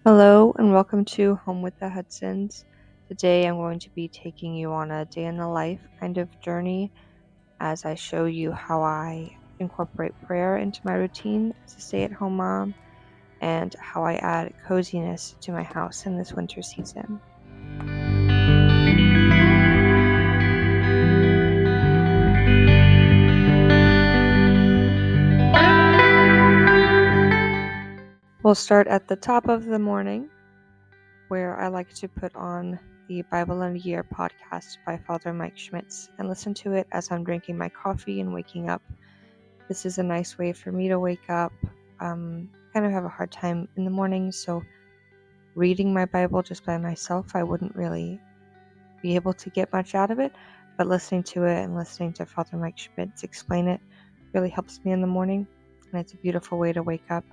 Hello and welcome to Home with the Hudsons. Today I'm going to be taking you on a day in the life kind of journey as I show you how I incorporate prayer into my routine as a stay-at-home mom and how I add coziness to my house in this winter season. We'll start at the top of the morning where I like to put on the Bible in a Year podcast by Father Mike Schmitz and listen to it as I'm drinking my coffee and waking up. This is a nice way for me to wake up. Kind of have a hard time in the morning, so reading my Bible just by myself, I wouldn't really be able to get much out of it, but listening to it and listening to Father Mike Schmitz explain it really helps me in the morning, and it's a beautiful way to wake up.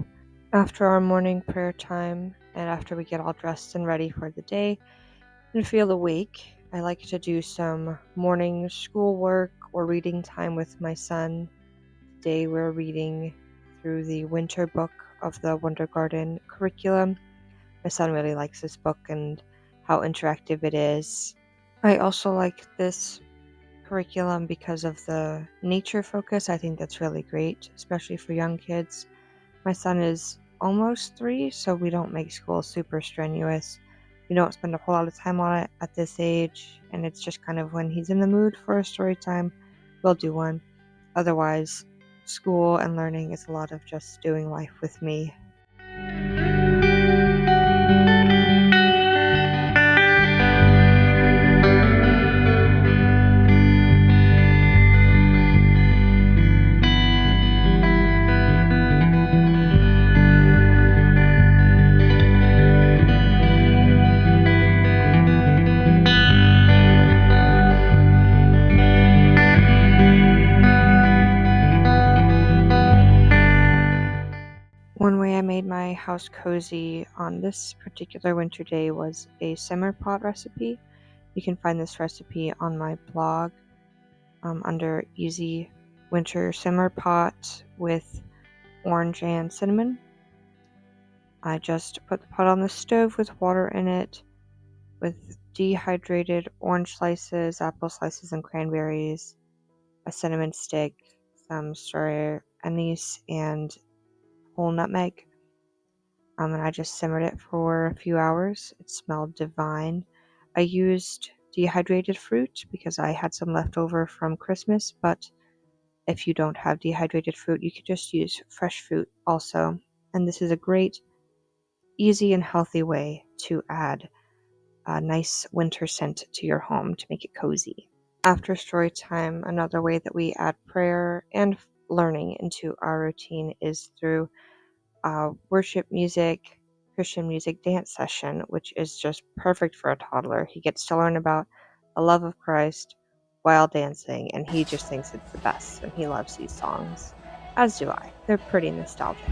After our morning prayer time, and after we get all dressed and ready for the day and feel awake, I like to do some morning schoolwork or reading time with my son. Today we're reading through the winter book of the Wondergarten curriculum. My son really likes this book and how interactive it is. I also like this curriculum because of the nature focus. I think that's really great, especially for young kids. My son is almost 3, so we don't make school super strenuous. We don't spend a whole lot of time on it at this age, and it's just kind of when he's in the mood for a story time, we'll do one. Otherwise, school and learning is a lot of just doing life with me. One way I made my house cozy on this particular winter day was a simmer pot recipe. You can find this recipe on my blog under Easy Winter Simmer Pot with orange and cinnamon. I just put the pot on the stove with water in it with dehydrated orange slices, apple slices, and cranberries, a cinnamon stick, some star anise, and whole nutmeg. And I just simmered it for a few hours. It smelled divine. I used dehydrated fruit because I had some left over from Christmas, but if you don't have dehydrated fruit, you could just use fresh fruit also. And this is a great, easy, and healthy way to add a nice winter scent to your home to make it cozy. After story time, another way that we add prayer and learning into our routine is through worship music, Christian music dance session, which is just perfect for a toddler. He gets to learn about the love of Christ while dancing, and he just thinks it's the best, and he loves these songs, as do I. They're pretty nostalgic.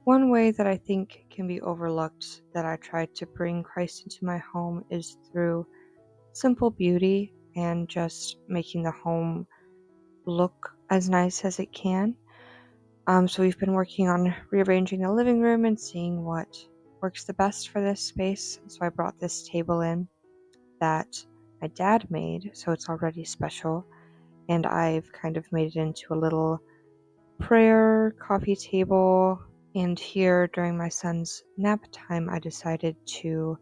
One way that I think can be overlooked that I try to bring Christ into my home is through simple beauty and just making the home look as nice as it can. So we've been working on rearranging the living room and seeing what works the best for this space. So I brought this table in that my dad made, so it's already special. And I've kind of made it into a little prayer coffee table. And here during my son's nap time, I decided to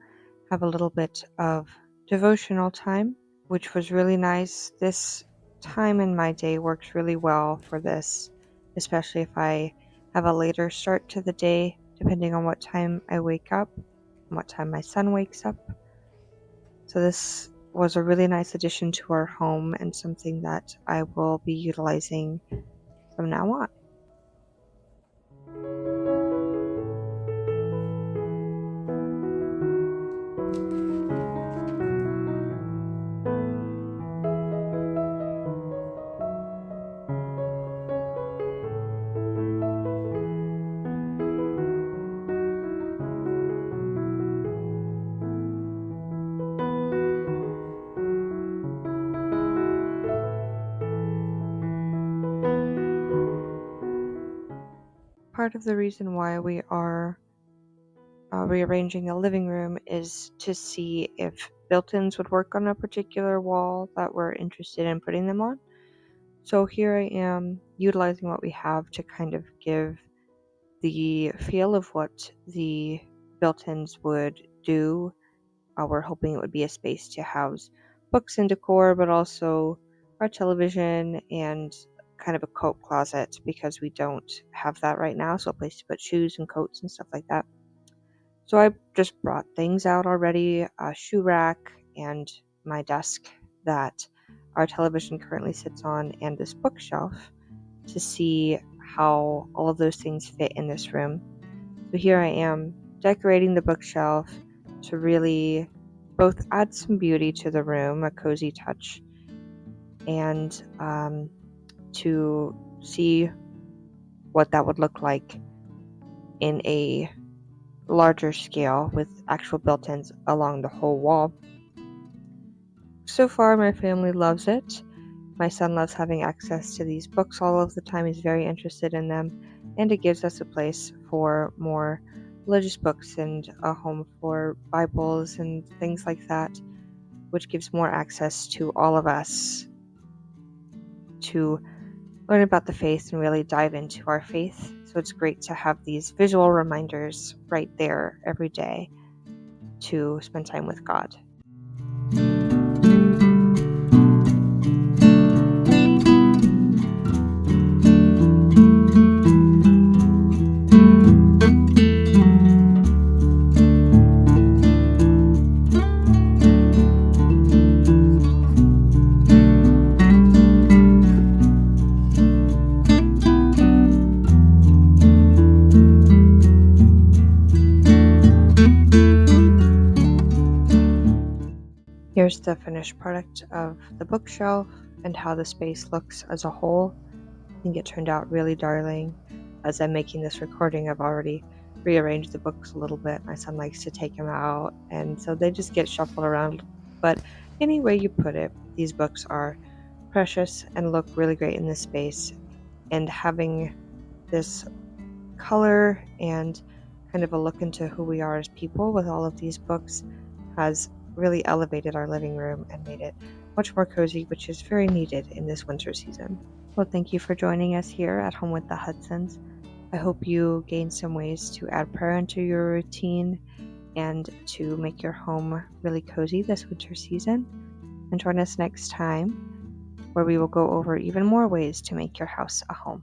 have a little bit of devotional time, which was really nice. This time in my day works really well for this, especially if I have a later start to the day, depending on what time I wake up and what time my son wakes up. So this was a really nice addition to our home and something that I will be utilizing from now on. part of the reason why we are rearranging the living room is to see if built-ins would work on a particular wall that we're interested in putting them on. So here I am utilizing what we have to kind of give the feel of what the built-ins would do. We're hoping it would be a space to house books and decor, but also our television and kind of a coat closet because we don't have that right now. So a place to put shoes and coats and stuff like that. So I just brought things out already, a shoe rack and my desk that our television currently sits on and this bookshelf to see how all of those things fit in this room. So here I am decorating the bookshelf to really both add some beauty to the room, a cozy touch, and to see what that would look like in a larger scale with actual built-ins along the whole wall. So far, my family loves it. My son loves having access to these books all of the time. He's very interested in them, and it gives us a place for more religious books and a home for Bibles and things like that, which gives more access to all of us to learn about the faith and really dive into our faith. So it's great to have these visual reminders right there every day to spend time with God. Here's the finished product of the bookshelf and how the space looks as a whole. I think it turned out really darling. As I'm making this recording, I've already rearranged the books a little bit. My son likes to take them out, and so they just get shuffled around. But any way you put it, these books are precious and look really great in this space. And having this color and kind of a look into who we are as people with all of these books has really elevated our living room and made it much more cozy, which is very needed in this winter season. Well, thank you for joining us here at Home with the Hudsons. I hope you gain some ways to add prayer into your routine and to make your home really cozy this winter season. And join us next time where we will go over even more ways to make your house a home.